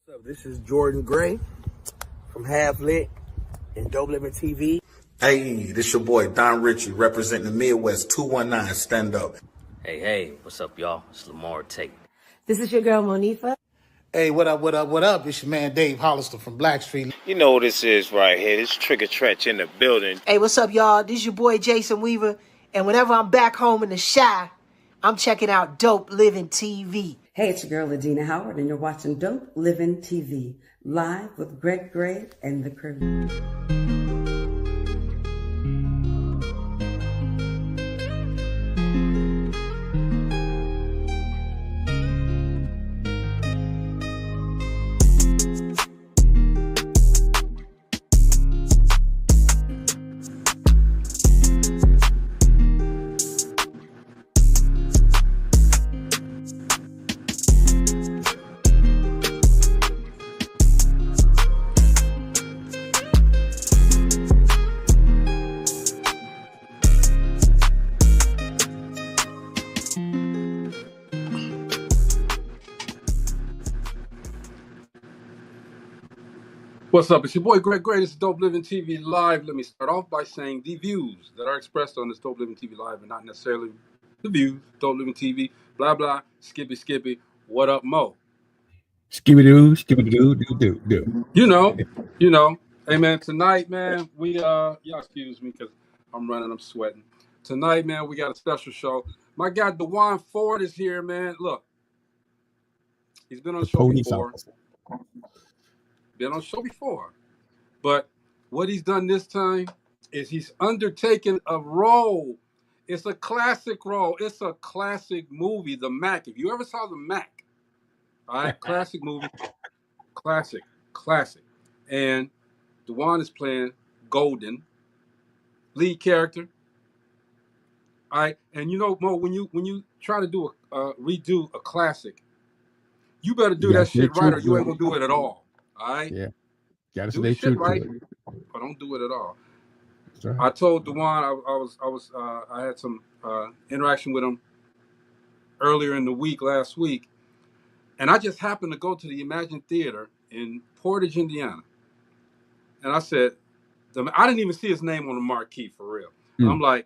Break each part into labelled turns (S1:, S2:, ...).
S1: What's up? This is Jordan Gray from Half Lit and DopelivenTV.
S2: Hey, this your boy Don Ritchie representing the Midwest 219 Stand Up.
S3: Hey, what's up, y'all? It's Lamar Tate.
S4: This is your girl, Monifa.
S5: Hey, what up? It's your man Dave Hollister from Blackstreet.
S6: You know what this is right here. This Trigger Trench in the building.
S7: Hey, what's up, y'all? This is your boy Jason Weaver. And whenever I'm back home in the Chi, I'm checking out Dope Living TV.
S4: Hey, it's your girl, Adina Howard, and you're watching Dope Living TV, live with Greg Gray and the crew.
S8: What's up? It's your boy Greg Gray. This is Dope Living TV Live. Let me start off by saying the views that are expressed on this Dope Living TV Live are not necessarily the views. Dope Living TV, blah, blah, skippy, what up, Mo?
S9: Skippy-doo, do.
S8: You know. Hey, man, tonight, man, y'all excuse me because I'm sweating. Tonight, man, we got a special show. My guy, DeJuan Ford is here, man. Look, he's been on the show before. Been on the show before, but what he's done this time is he's undertaken a role. It's a classic role. It's a classic movie, The Mack. If you ever saw The Mack, all right, classic movie, classic. And DeJuan is playing Golden, lead character. All right, and you know, Mo, when you try to do redo a classic, you better do that shit right, or you ain't gonna do it at all. All right.
S9: Yeah. Gotta
S8: do
S9: stay true
S8: right,
S9: to it.
S8: but don't do it at all.
S9: Right.
S8: I told DeJuan I had some interaction with him earlier in the week, last week, and I just happened to go to the Emagine Theater in Portage, Indiana, and I said, I didn't even see his name on the marquee for real. I'm like,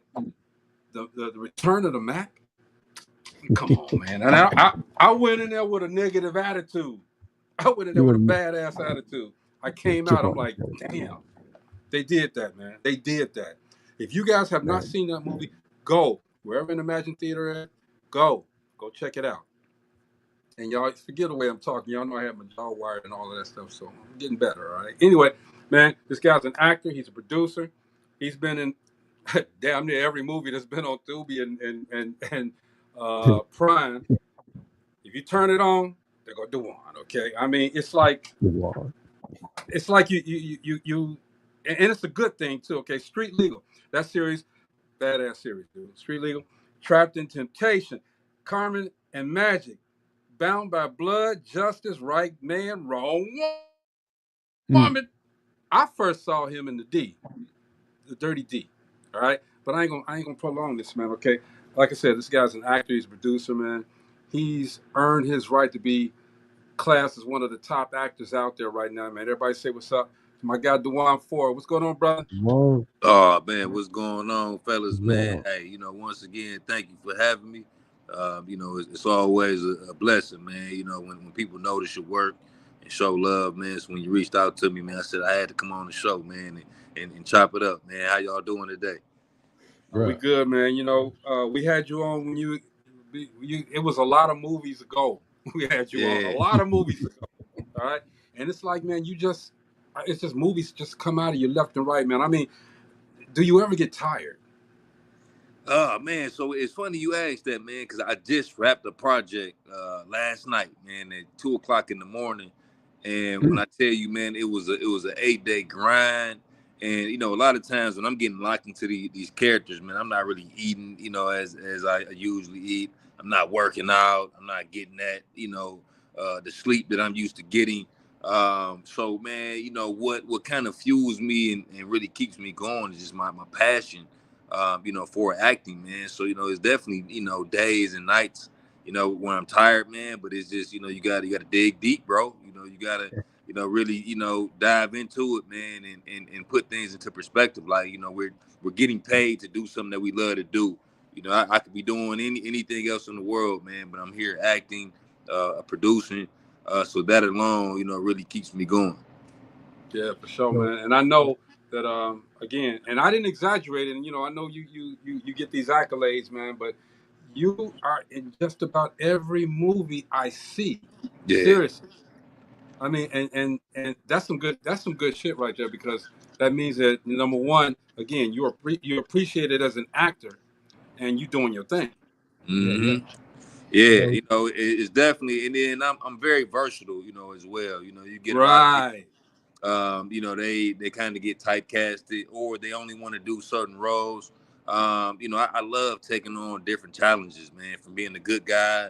S8: the return of the Mack. Come on, man! And I went in there with a negative attitude. I went in there with a badass attitude. I came out, I'm like, damn, they did that, man. They did that. If you guys have not seen that movie, go. Wherever in Emagine Theater at, go check it out. And y'all, forget the way I'm talking. Y'all know I have my jaw wired and all of that stuff, so I'm getting better, all right? Anyway, man, this guy's an actor. He's a producer. He's been in damn near every movie that's been on Tubi and Prime. If you turn it on, they're gonna do one, okay? I mean, it's like you, and it's a good thing too, okay? Street Legal, that series, badass series, dude. Street Legal, Trapped in Temptation, Carmen and Magic, Bound by Blood, Justice, Right Man, Wrong Woman. I first saw him in the Dirty D, all right? But I ain't gonna prolong this, man, okay? Like I said, this guy's an actor, he's a producer, man. He's earned his right to be classed as one of the top actors out there right now, man. Everybody say what's up to my guy DeJuan Ford. What's going on, brother?
S10: Oh man, what's going on, fellas, man? Hey, once again, thank you for having me. It's always a blessing, man. When people notice your work and show love, man. So when you reached out to me, man, I said I had to come on the show, man, and chop it up, man. How y'all doing today?
S8: We good, man. We had you on when you it was a lot of movies ago. We had you on a lot of movies ago. All right. And it's like, man, it's just movies just come out of you left and right, man. I mean, do you ever get tired?
S10: Man, so it's funny you asked that, man, because I just wrapped a project last night, man, at 2:00 in the morning. And when I tell you, man, it was an 8-day grind. And, a lot of times when I'm getting locked into these characters, man, I'm not really eating, as I usually eat. I'm not working out. I'm not getting that, the sleep that I'm used to getting. So, man, what kind of fuels me and really keeps me going is just my passion, for acting, man. So, it's definitely, days and nights, you know, when I'm tired, man. But it's just, you know, you gotta dig deep, bro. You know, you gotta, you know, really, you know, dive into it, man, and put things into perspective. Like, you know, we're getting paid to do something that we love to do. You know, I could be doing anything else in the world, man, but I'm here acting, producing. So that alone, you know, really keeps me going.
S8: Yeah, for sure, man. And I know that again, and I didn't exaggerate it. And you know, I know you get these accolades, man, but you are in just about every movie I see.
S10: Yeah.
S8: Seriously. I mean, and that's some good shit right there, because that means that, number one, again, you're appreciated as an actor, and you doing your thing.
S10: Mm-hmm. Yeah,
S9: So,
S10: you know, it's definitely, and then I'm very versatile, you know, as well. You know, you get a lot of people,
S8: Right.
S10: you know, they kind of get typecasted, or they only want to do certain roles. You know, I love taking on different challenges, man, from being a good guy,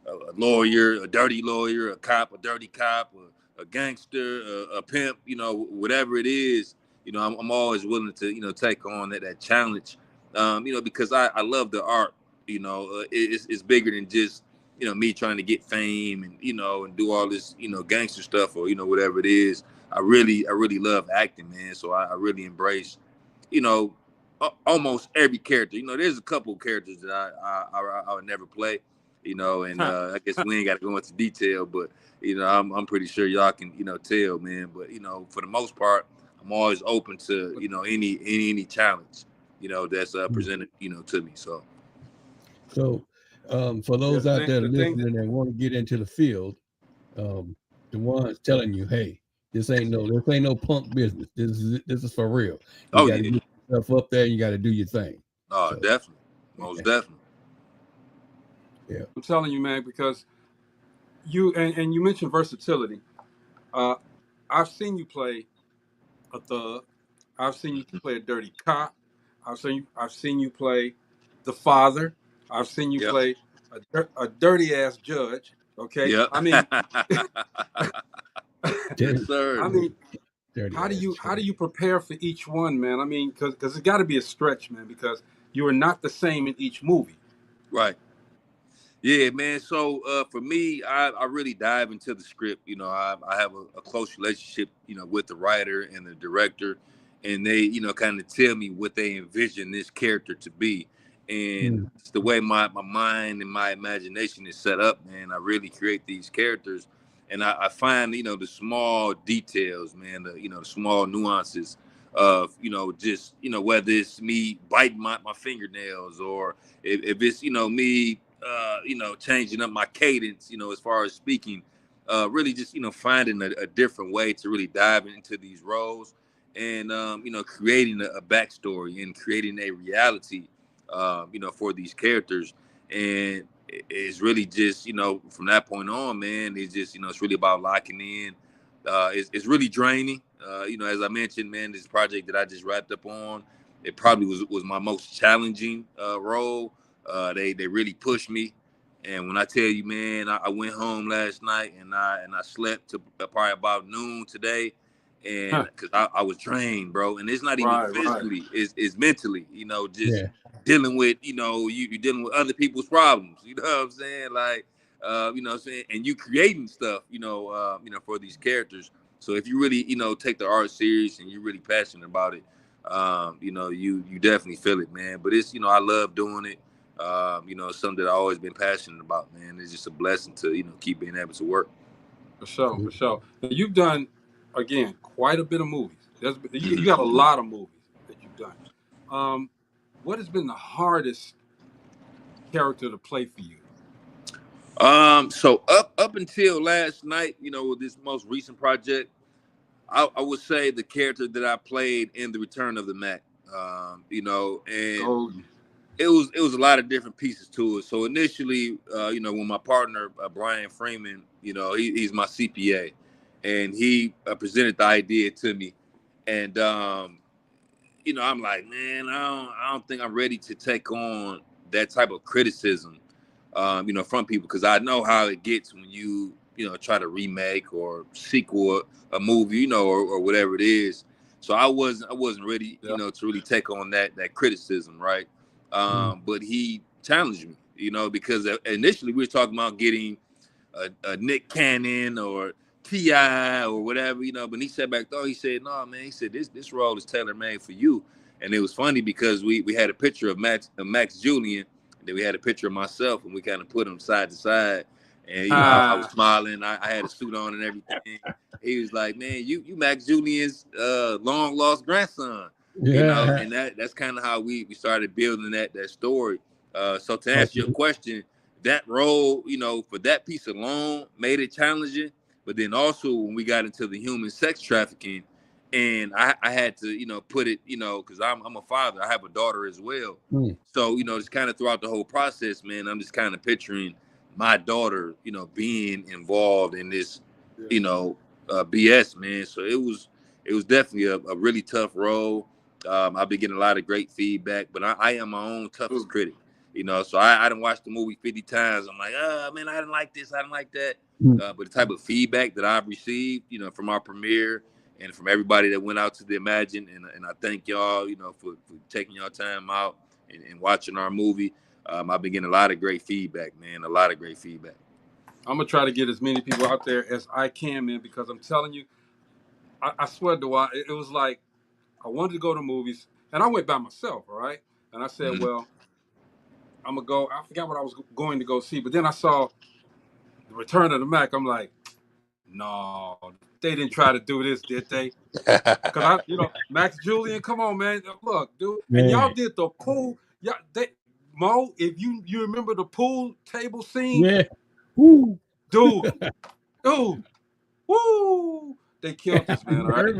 S10: a lawyer, a dirty lawyer, a cop, a dirty cop, a gangster, a pimp, you know, whatever it is. You know, I'm always willing to, you know, take on that challenge, you know, because I love the art. You know, it's bigger than just, you know, me trying to get fame and, you know, and do all this, you know, gangster stuff, or, you know, whatever it is. I really love acting, man. So I really embrace, you know, almost every character. You know, there's a couple of characters that I would never play, you know, and I guess we ain't got to go into detail, but, you know, I'm pretty sure y'all can, you know, tell, man. But, you know, for the most part, I'm always open to, you know, any challenge, you know, that's presented, you know, to me. So.
S9: For those out there
S8: The thing
S9: listening that want to get into the field, DeJuan's telling you, hey, this ain't no punk business. This is for real. You got to get yourself up there. And you got to do your thing.
S10: Oh, definitely, most definitely.
S9: Yeah,
S8: I'm telling you, man, because you and you mentioned versatility. I've seen you play a thug. I've seen you play a dirty cop. I've seen you play the father. I've seen you
S10: Yep.
S8: play a dirty ass judge. Okay,
S10: Yep.
S8: I mean,
S10: Yes, sir.
S8: I mean,
S9: dirty
S8: how do
S9: ass.
S8: you prepare for each one, man? I mean, because it's got to be a stretch, man, because you are not the same in each movie.
S10: Right. Yeah, man. So for me, I really dive into the script. You know, I have a close relationship, you know, with the writer and the director, and they, you know, kind of tell me what they envision this character to be. And it's the way my mind and my imagination is set up, man. I really create these characters, and I find, you know, the small details, man, the, you know, the small nuances of, you know, just, you know, whether it's me biting my fingernails, or if it's, you know, me you know, changing up my cadence, you know, as far as speaking, really just, you know, finding a different way to really dive into these roles, and, you know, creating a backstory and creating a reality, you know, for these characters. And it's really just, you know, from that point on, man, it's just, you know, it's really about locking in. It's really draining. You know, as I mentioned, man, this project that I just wrapped up on, it probably was my most challenging role. They really pushed me, and when I tell you, man, I went home last night and I slept to probably about noon today, and because I was drained, bro. And it's not even physically, it's mentally, you know, just dealing with, you know, you're dealing with other people's problems. You know what I'm saying? Like, you know what I'm saying? And you creating stuff, you know, for these characters. So if you really, you know, take the art serious and you're really passionate about it, you know, you definitely feel it, man. But it's, you know, I love doing it. You know, it's something that I've always been passionate about, man. It's just a blessing to, you know, keep being able to work.
S8: For sure, for sure. Now, you've done, again, quite a bit of movies. You got a lot of movies that you've done. What has been the hardest character to play for you?
S10: So up until last night, you know, this most recent project, I would say the character that I played in The Return of the Mack. You know, and it was a lot of different pieces to it. So initially, you know, when my partner Brian Freeman, you know, he's my CPA, and he presented the idea to me, and you know, I'm like, man, I don't think I'm ready to take on that type of criticism, you know, from people, because I know how it gets when you know, try to remake or sequel a movie, you know, or whatever it is. So I wasn't ready, you know, to really take on that criticism, right? But he challenged me, because initially we were talking about getting a Nick Cannon or T.I. or whatever, but he sat back though, he said, no, man, he said, this role is tailor-made for you. And it was funny because we had a picture of Max Julian, and then we had a picture of myself, and we kind of put them side to side. And, I was smiling. I had a suit on and everything. He was like, man, you Max Julian's long lost grandson.
S9: Yeah.
S10: And that's kind of how we started building that story. So to answer your question, that role, for that piece alone made it challenging. But then also when we got into the human sex trafficking, and I had to, put it, because I'm a father. I have a daughter as well. So, just kind of throughout the whole process, man, I'm just kind of picturing my daughter, being involved in this, BS, man. So it was definitely a really tough role. I've been getting a lot of great feedback, but I am my own toughest critic, so I didn't watch the movie 50 times. I'm like, man, I didn't like this. I didn't like that. But the type of feedback that I've received, from our premiere and from everybody that went out to the Emagine, and I thank y'all, for taking your time out and watching our movie. I've been getting a lot of great feedback, man, a lot of great feedback.
S8: I'm going to try to get as many people out there as I can, man, because I'm telling you, I swear, DeJuan, it was like I wanted to go to movies, and I went by myself, all right? And I said, well, I'm going to go. I forgot what I was going to go see, but then I saw The Return of the Mack. I'm like, no, they didn't try to do this, did they? Because Max Julian, come on, man. Look, dude. And y'all did the pool. Yeah, Mo, if you remember the pool table scene.
S9: Yeah. Woo.
S8: Dude. Woo. They killed this, man, all right?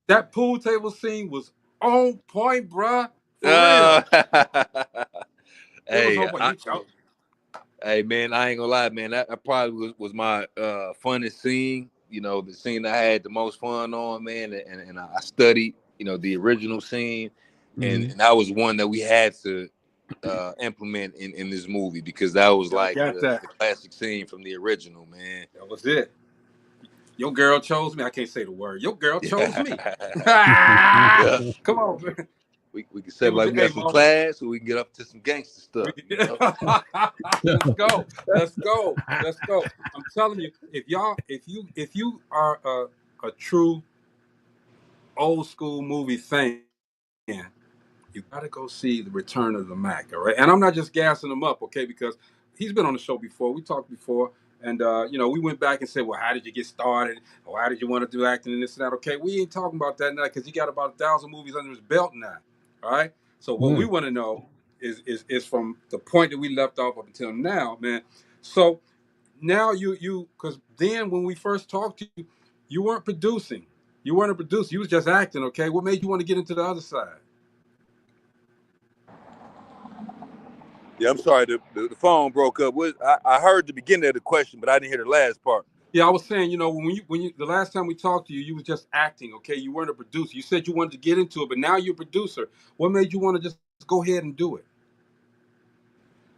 S8: That pool table scene was on point, bruh. For real.
S10: Hey, man, I ain't gonna lie, man. That probably was my funnest scene. The scene I had the most fun on, man. And I studied, the original scene, and that was one that we had to implement in this movie because that was like the classic scene from the original, man.
S8: That was it. Your girl chose me. I can't say the word. Your girl chose me. Come on, man.
S10: We can say like we got some class, or we can get up to some gangster stuff.
S8: Let's go. I'm telling you, if you are a true old school movie fan, you gotta go see The Return of the Mack, all right? And I'm not just gassing him up, okay? Because he's been on the show before. We talked before. And, we went back and said, well, how did you get started? Or how did you want to do acting and this and that? Okay, we ain't talking about that now because he got about 1,000 movies under his belt now. All right? So what we want to know is from the point that we left off up until now, man. So now because then when we first talked to you, you weren't producing. You weren't a producer. You was just acting, okay? What made you want to get into the other side?
S10: Yeah, I'm sorry. The phone broke up. I heard the beginning of the question, but I didn't hear the last part.
S8: Yeah, I was saying, when you the last time we talked to you, you was just acting, okay? You weren't a producer. You said you wanted to get into it, but now you're a producer. What made you want to just go ahead and do it?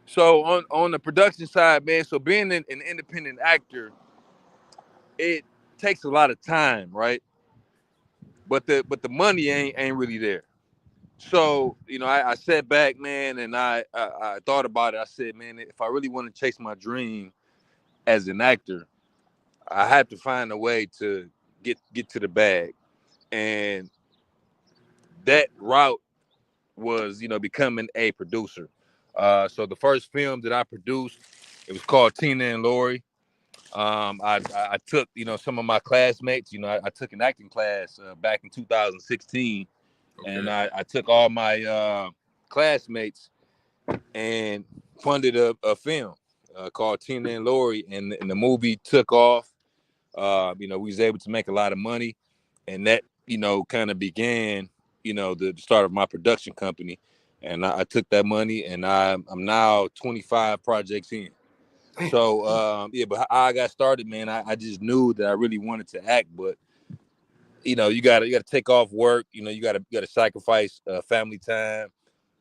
S10: So on the production side, man, so being an independent actor, it takes a lot of time, right? But the money ain't really there. So, I sat back, man, and I thought about it. I said, man, if I really want to chase my dream as an actor, I have to find a way to get to the bag. And that route was, becoming a producer. So the first film that I produced, it was called Tina and Lori. I took, some of my classmates, I took an acting class back in 2016. Okay. And I took all my classmates and funded a film called Tina and Lori, and the movie took off. We was able to make a lot of money, and that kind of began the start of my production company. And I took that money, and I'm now 25 projects in. So but how I got started, man, I just knew that I really wanted to act, but you gotta take off work. You gotta sacrifice family time.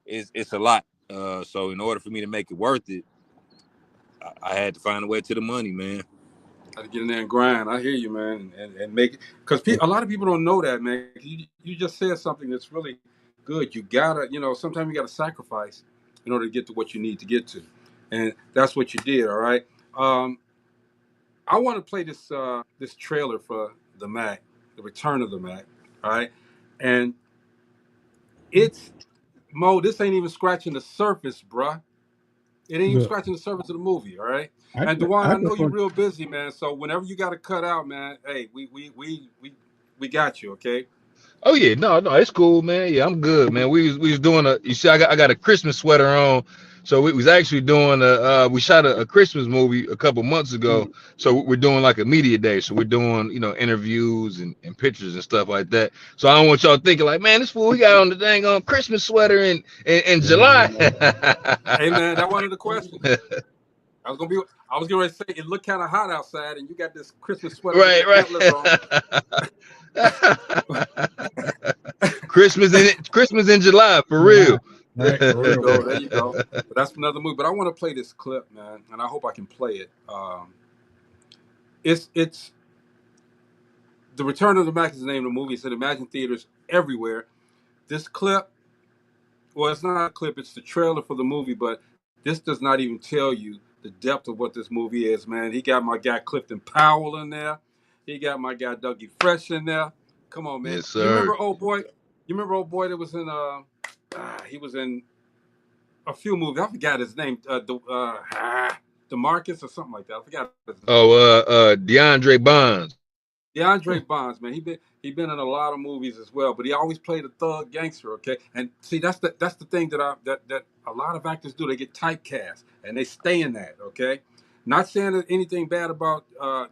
S10: It's a lot. So in order for me to make it worth it, I had to find a way to the money, man.
S8: Got to get in there and grind. I hear you, man, and make it, because a lot of people don't know that, man. You just said something that's really good. You gotta, sometimes you gotta sacrifice in order to get to what you need to get to, and that's what you did. All right. I want to play this trailer for the Mack, the Return of the Mack. All right, and it's Mo. This ain't even scratching the surface, bruh. It ain't even
S9: Look,
S8: scratching the surface of the movie. All right.
S9: I
S8: And
S9: just,
S8: DeJuan,
S9: I
S8: I know
S9: just
S8: you're
S9: want
S8: real busy, man. So whenever you got to cut out, man, hey, we got you. Okay.
S10: Oh yeah, no, it's cool, man. Yeah, I'm good, man. We was doing a. You see, I got a Christmas sweater on, so we was actually doing a. We shot a Christmas movie a couple months ago, so we're doing like a media day. So we're doing interviews and pictures and stuff like that. So I don't want y'all thinking like, man, this fool he got on the dang on Christmas sweater in July.
S8: Hey, man, that wasn't the question. I was going to say it looked kind of hot outside, and you got this Christmas sweater with the antlers on.
S10: Christmas in July for real.
S9: right,
S8: There you go. There you go. But that's another movie. But I want to play this clip, man, and I hope I can play it. It's The Return of the Mack is the name of the movie. It's in Imagine theaters everywhere. This clip, well, it's not a clip. It's the trailer for the movie, but this does not even tell you the depth of what this movie is, man. He got my guy Clifton Powell in there. He got my guy Dougie Fresh in there. Come on, man.
S10: Yes,
S8: You
S10: sir.
S8: remember old boy? You remember old boy that was in he was in a few movies. I forgot his name. DeMarcus or something like that. I forgot his name.
S10: Oh, DeAndre Bonds.
S8: DeAndre Bonds, man, he been in a lot of movies as well, but he always played a thug gangster. Okay, and see that's the thing that a lot of actors do. They get typecast and they stay in that. Okay, not saying anything bad about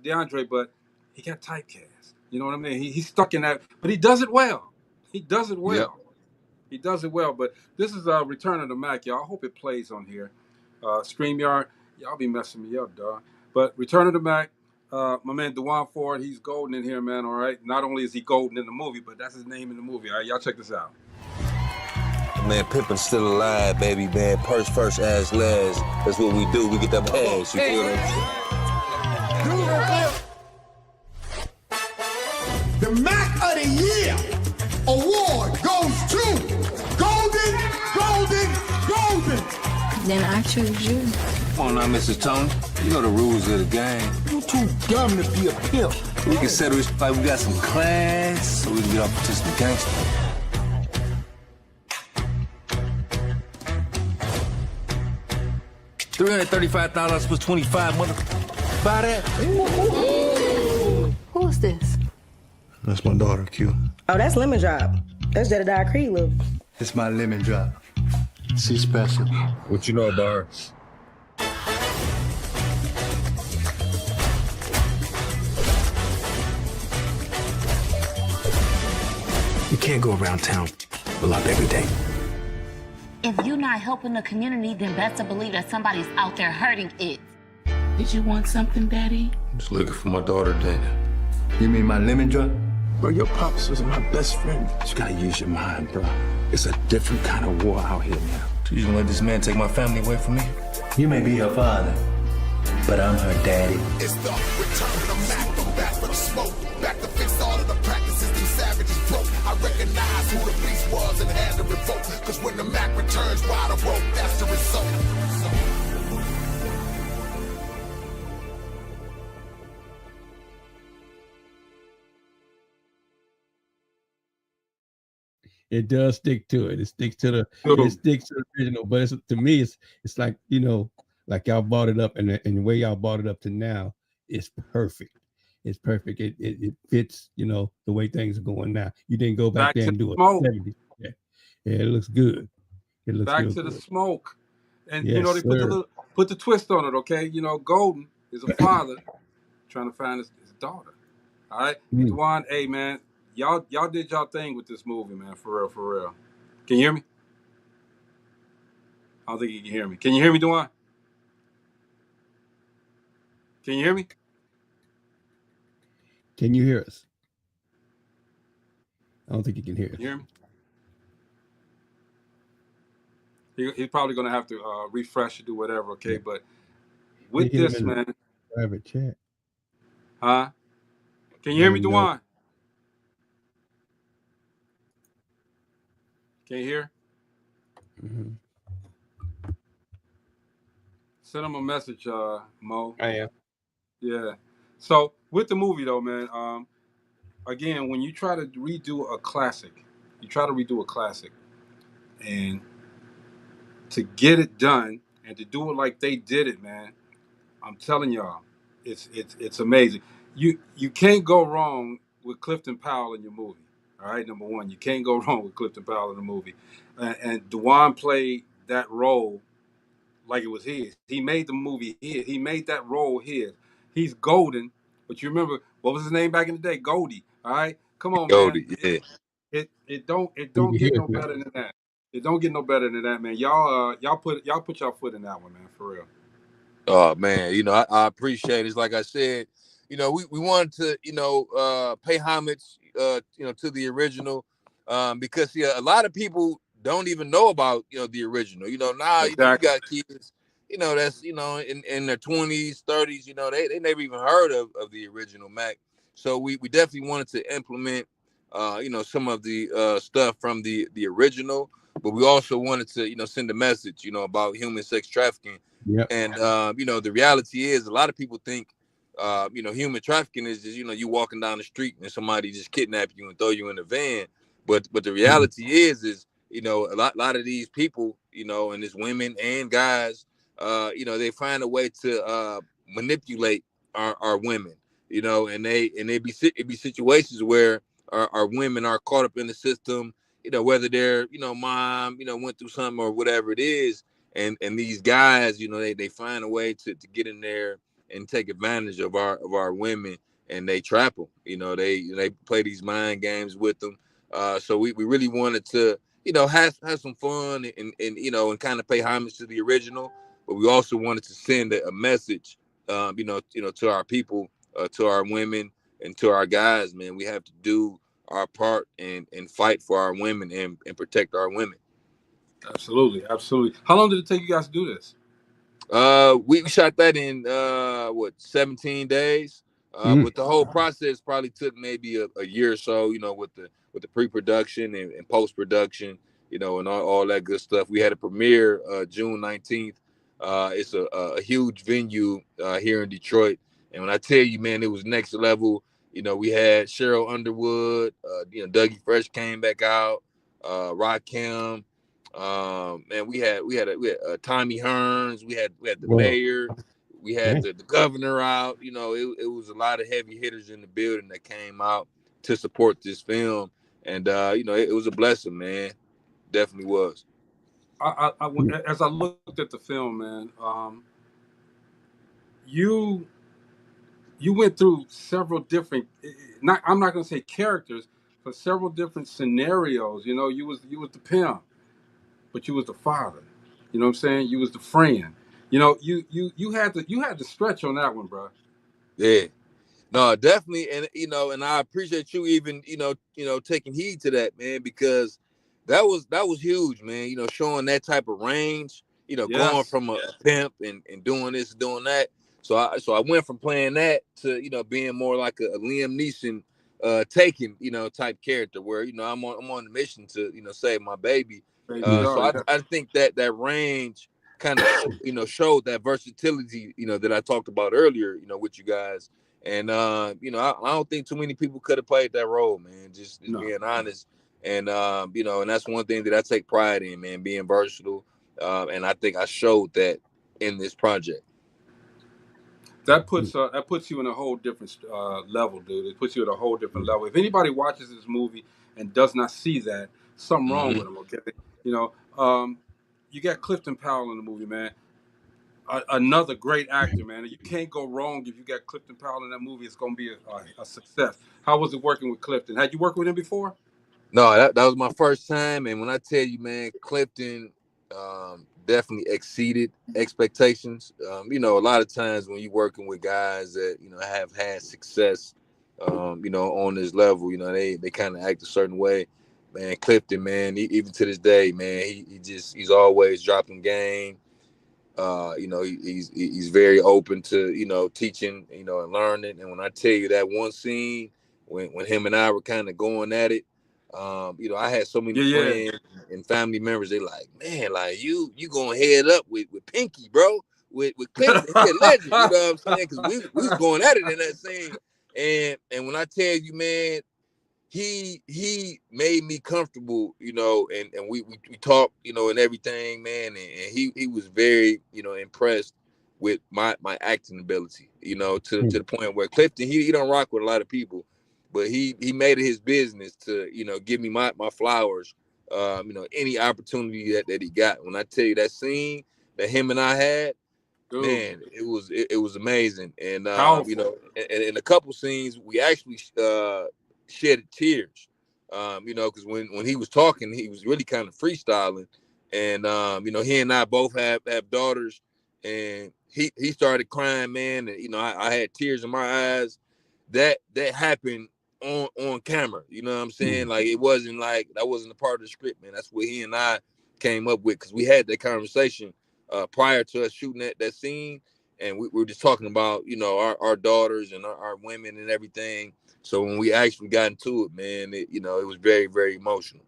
S8: DeAndre, but he got typecast. You know what I mean? He's stuck in that, but he does it well. He does it well.
S10: Yep.
S8: He does it well. But this is Return of the Mack, y'all. I hope it plays on here. StreamYard, y'all be messing me up, dog. But Return of the Mack. My man DeJuan Ford, he's golden in here, man. All right. Not only is he golden in the movie, but that's his name in the movie. All right, y'all check this out.
S11: Man, Pippin's still alive, baby, man. Purse first, ass last. That's what we do. We get that pass. You feel what I'm saying?
S12: The Mack of the Year award goes to Golden.
S13: Then I choose you.
S11: Come on now, Mr. Tony. You know the rules of the game.
S12: You too dumb to be a pimp.
S11: We can settle this like we got some class, so we can get off to some gangster. $335 plus 25, mother. Buy that.
S13: Who's this?
S14: That's my daughter, Q.
S15: Oh, that's Lemon Drop. That's Jedediah Creed look.
S14: It's my lemon drop. She's special.
S11: What you know about her?
S14: You can't go around town love every day.
S16: If you're not helping the community, then best to believe that somebody's out there hurting it.
S13: Did you want something, Daddy?
S11: I'm just looking for my daughter, Dana.
S14: You mean my lemon drop?
S12: Bro, your pops was my best friend.
S14: You gotta use your mind, bro. It's a different kind of war out here now.
S11: So you gonna let this man take my family away from me?
S14: You may be her father, but I'm her daddy.
S12: It's the return of the Mack. I'm back for the smoke. Back to fix all of the practices these savages broke. I recognize who the beast was and had to revoke. Cause when the Mack returns, wide of rope, that's the result.
S9: it does stick to it. It sticks to the original. But to me, it's like, like y'all brought it up, and the way y'all brought it up to now is perfect. It's perfect. It fits, the way things are going now. You didn't go back there and do it. 70s. Yeah, it looks good. It looks
S8: back
S9: good.
S8: to the smoke, and
S9: yes,
S8: they put the twist on it. Okay, Golden is a father trying to find his daughter. All right, DeJuan, hey man. Y'all did y'all thing with this movie, man. For real. Can you hear me? I don't think you can hear me. Can you hear me, DeJuan? Can you hear me?
S9: Can you hear us? I don't think you can hear us.
S8: Can you hear me? He's probably going to have to refresh or do whatever, okay? But with this, man.
S9: Private chat.
S8: Huh? Can you hear me, DeJuan? Can you hear?
S9: Mm-hmm.
S8: Send him a message, Mo.
S9: I am.
S8: Yeah. So with the movie though, man, again, when you try to redo a classic, and to get it done and to do it like they did it, man, I'm telling y'all, it's amazing. You can't go wrong with Clifton Powell in your movie. All right, number one, you can't go wrong with Clifton Powell in the movie, and DeJuan played that role like it was his. He made the movie his. He made that role his. He's golden, but you remember what was his name back in the day? Goldie. All right, come on, man.
S6: Goldie, yeah.
S8: It don't get no better than that. It don't get no better than that, man. Y'all put your foot in that one, man, for real.
S6: Oh man, I appreciate it. It's like I said, we wanted to, pay homage, to the original, because a lot of people don't even know about, the original. Now, you got kids, that's, in their 20s, 30s, they never even heard of the original Mack. So we definitely wanted to implement, some of the stuff from the original, but we also wanted to, send a message, about human sex trafficking.
S9: Yep.
S6: And the reality is, a lot of people think, human trafficking is just, you walking down the street and somebody just kidnap you and throw you in a van. But the reality is, a lot of these people, and it's women and guys, they find a way to manipulate our women, and it be situations where our women are caught up in the system, whether they're, mom, went through something or whatever it is. And these guys, they find a way to get in there and take advantage of our women, and they trap them. They play these mind games with them. So we really wanted to, have some fun and kind of pay homage to the original, but we also wanted to send a message, to our people, to our women, and to our guys. Man, we have to do our part and fight for our women and protect our women.
S8: Absolutely. How long did it take you guys to do this?
S6: We shot that in 17 days. But the whole process probably took maybe a year or so, with the pre-production and post-production, and all that good stuff. We had a premiere June 19th. It's a huge venue here in Detroit. And when I tell you, man, it was next level. We had Cheryl Underwood, Dougie Fresh came back out, Rakim. And we had Tommy Hearns, we had the mayor, we had the governor out. It was a lot of heavy hitters in the building that came out to support this film, and it was a blessing, man. Definitely was.
S8: As I looked at the film, man, you went through several different, I'm not going to say characters, but several different scenarios. You was the pimp, but you was the father. You know what I'm saying? You was the friend. You had to stretch on that one, bro.
S6: Yeah. No, definitely, and I appreciate you even taking heed to that, man, because that was huge, man. Showing that type of range, going from a pimp and doing this, doing that. So I went from playing that to being more like a Liam Neeson Taken type character, where I'm on the mission to save my baby. I think that range kind of showed that versatility that I talked about earlier with you guys. And I don't think too many people could have played that role, man. Just being honest, and and that's one thing that I take pride in, man, being versatile. And I think I showed that in this project.
S8: That puts you in a whole different level, dude. It puts you at a whole different level. If anybody watches this movie and does not see that, something wrong with them. Okay, you got Clifton Powell in the movie, man. Another great actor, man. You can't go wrong if you got Clifton Powell in that movie. It's going to be a success. How was it working with Clifton? Had you worked with him before?
S6: No, that was my first time. And when I tell you, man, Clifton definitely exceeded expectations. A lot of times when you're working with guys that, have had success, on this level, they kind of act a certain way. Man, Clifton, man, even to this day, man, he's always dropping game. He's very open to teaching, and learning. And when I tell you that one scene when him and I were kind of going at it, I had so many friends and family members. They like, man, like you going head up with Pinky, bro. with Clifton. He a legend, you know what I'm saying? Because we was going at it in that scene. And when I tell you, man, he made me comfortable, you know, and we talked, you know, and everything, man, and he was very, you know, impressed with my acting ability, you know, to the point where Clifton, he don't rock with a lot of people, but he made it his business to, you know, give me my flowers, you know, any opportunity that he got. When I tell you that scene that him and I had,
S8: Dude.
S6: man, it was amazing. And
S8: Powerful.
S6: you know, and in a couple scenes we actually shed tears, you know, because when he was talking, he was really kind of freestyling, and you know, he and I both have daughters, and he started crying, man, and you know, I had tears in my eyes. That happened on camera, you know what I'm saying? Like it wasn't like that wasn't a part of the script, man. That's what he and I came up with, because we had that conversation prior to us shooting that scene, and we were just talking about, you know, our daughters and our women and everything. So when we actually got into it, man, you know, it was very, very emotional.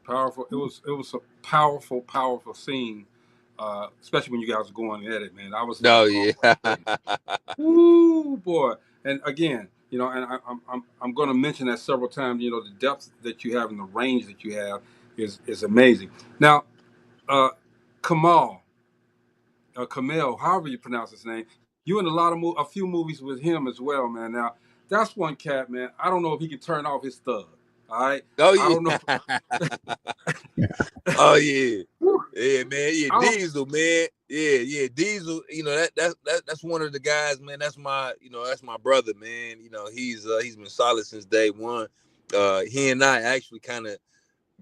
S8: Powerful. It was a powerful scene, especially when you guys were going at it, man. I was like,
S6: Oh yeah.
S8: Ooh, boy. And again, you know, and I'm going to mention that several times. You know, the depth that you have and the range that you have is amazing. Now, Kamel, however you pronounce his name, you in a few movies with him as well, man. Now, that's one cat, man. I don't know if he can turn off his thug. All right.
S6: Oh
S8: I don't know.
S6: Oh yeah. Yeah, man. Yeah, Diesel, man. Yeah, Diesel. You know, that's one of the guys, man. That's my brother, man. You know, he's been solid since day one. He and I actually kind of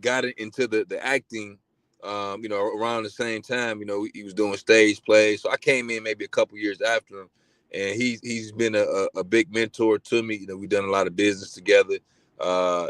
S6: got into the acting, you know, around the same time. You know, he was doing stage plays, so I came in maybe a couple years after him, and he's been a big mentor to me. You know, we've done a lot of business together.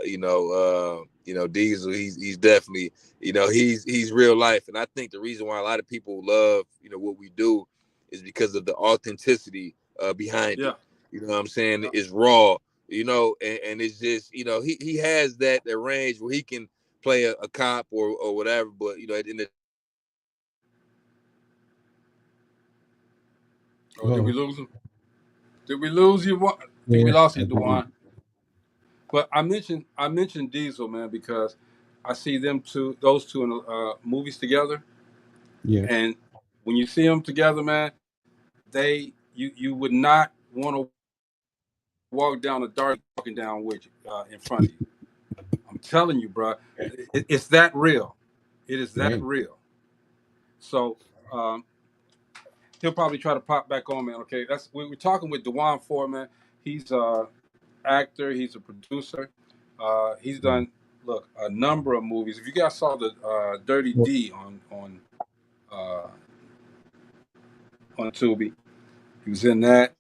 S6: You know, Diesel, he's definitely, you know, he's real life, and I think the reason why a lot of people love, you know, what we do is because of the authenticity behind it. You know what I'm saying? It's raw, you know, and it's just, you know, he has that range where he can play a cop or whatever, but you know, at the end of
S8: did we lose him? Did we lose you? I think we lost you, DeJuan. But I mentioned Diesel, man, because I see those two in movies together.
S9: Yeah.
S8: And when you see them together, man, you would not want to walk down a dark walking down with you in front of you. I'm telling you, bro, it's that real. It is that real. So he'll probably try to pop back on, man. Okay, we're talking with DeJuan Ford, man. He's a actor. He's a producer. He's done a number of movies. If you guys saw the Dirty D on Tubi, he was in that.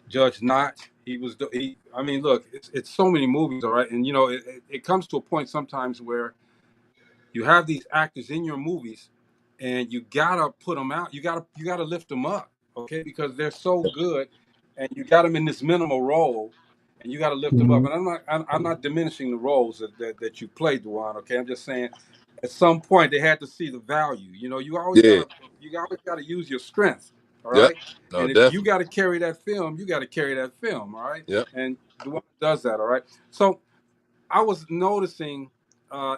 S8: Judge Not. I mean, look, it's so many movies, all right. And you know, it comes to a point sometimes where you have these actors in your movies, and you gotta put them out. You gotta lift them up, okay? Because they're so good, and you got them in this minimal role, and you gotta lift them up. And I'm not diminishing the roles that you play, DeJuan. Okay, I'm just saying, at some point they had to see the value. You know, you always gotta use your strength. All right.
S6: No,
S8: and if
S6: definitely.
S8: you got to carry that film, you got to carry that film. All right.
S6: Yep.
S8: And DeJuan does that. All right. So I was noticing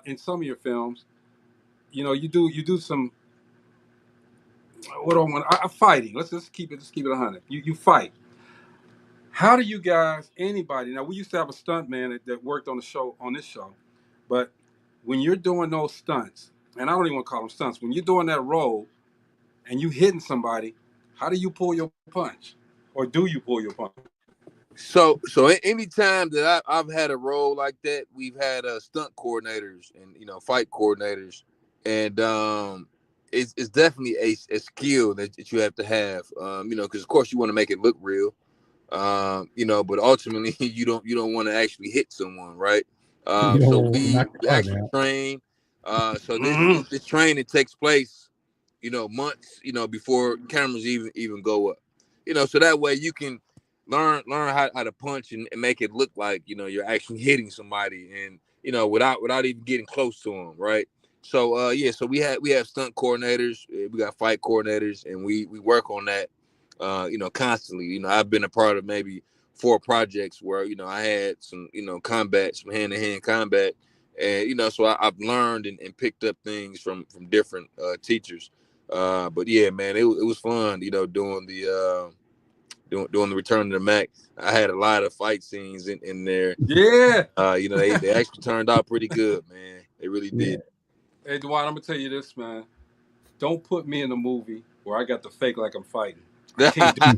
S8: in some of your films, you know, you do some fighting. Let's keep it 100. You fight. How do you guys, anybody? Now we used to have a stunt man that worked on this show, but when you're doing those stunts, and I don't even want to call them stunts, when you're doing that role and you hitting somebody, how do you pull your punch, or do you pull your punch?
S6: So anytime that I've had a role like that, we've had stunt coordinators and, you know, fight coordinators, and it's definitely a skill that you have to have, you know, because of course you want to make it look real, you know, but ultimately you don't want to actually hit someone, right? So we actually train. So this training takes place, you know, months, you know, before cameras even go up, you know, so that way you can learn how to punch and make it look like, you know, you're actually hitting somebody, and you know, without even getting close to them, right? So yeah, so we have stunt coordinators, we got fight coordinators, and we work on that, constantly. I've been a part of maybe 4 projects where I had some combat, some hand-to-hand combat, and so I've learned and picked up things from different teachers. But yeah, man, it was fun, doing the doing the Return of the Mack. I had a lot of fight scenes in there.
S8: Yeah.
S6: They actually turned out pretty good, man. They really did.
S8: Hey, DeJuan, I'm gonna tell you this, man. Don't put me in a movie where I got to fake like I'm fighting. I can't do it.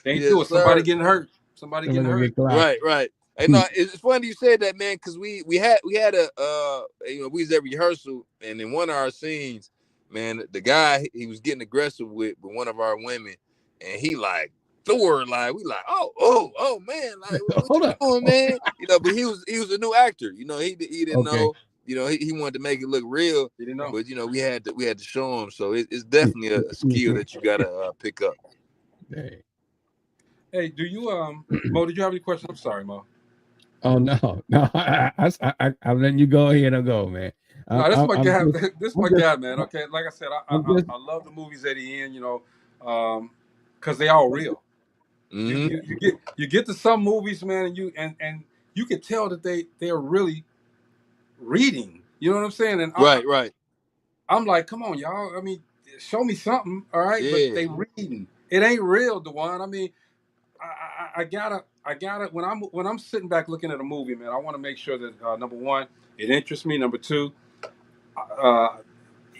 S8: Can't do it. Somebody getting hurt. Somebody getting hurt.
S6: Right. Hey, no, it's funny you said that, man, because we had a we was at rehearsal, and in one of our scenes, man, the guy, he was getting aggressive with one of our women, and he like threw her, like, we like, oh man, like, what you doing, man? But he was a new actor, he didn't know, he wanted to make it look real,
S8: he didn't know.
S6: But we had to show him, so it's definitely a skill that you gotta pick up.
S8: Hey, do you Mo? Did you have any questions? I'm sorry, Mo.
S9: Oh no, I'm letting you go ahead and go, man.
S8: No, this is my guy. This is my guy, man. Okay, like I said, I love the movies at the end, because they all real.
S6: Mm-hmm.
S8: You get to some movies, man, and you can tell that they're really reading. You know what I'm saying? And
S6: right.
S8: I'm like, come on, y'all. I mean, show me something, all right?
S6: Yeah.
S8: But they reading. It ain't real, DeJuan. I mean, I gotta when I'm sitting back looking at a movie, man, I want to make sure that number one, it interests me. Number two,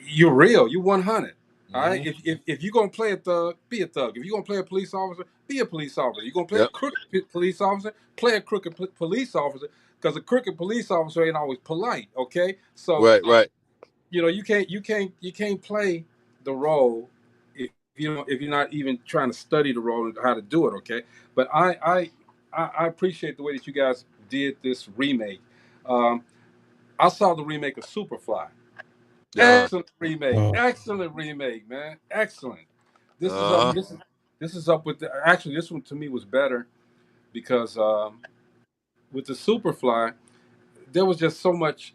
S8: you're real. You 100.
S6: Mm-hmm.
S8: All right. If you're gonna play a thug, be a thug. If you're gonna play a police officer, be a police officer. You're gonna play a crooked police officer, play a crooked police officer. Because a crooked police officer ain't always polite. Okay. So
S6: right.
S8: You can't play the role if you're not even trying to study the role and how to do it. Okay. But I appreciate the way that you guys did this remake. I saw the remake of Superfly. Excellent remake. Excellent remake, man. Excellent. This is up with actually, this one to me was better because with the Superfly, there was just so much,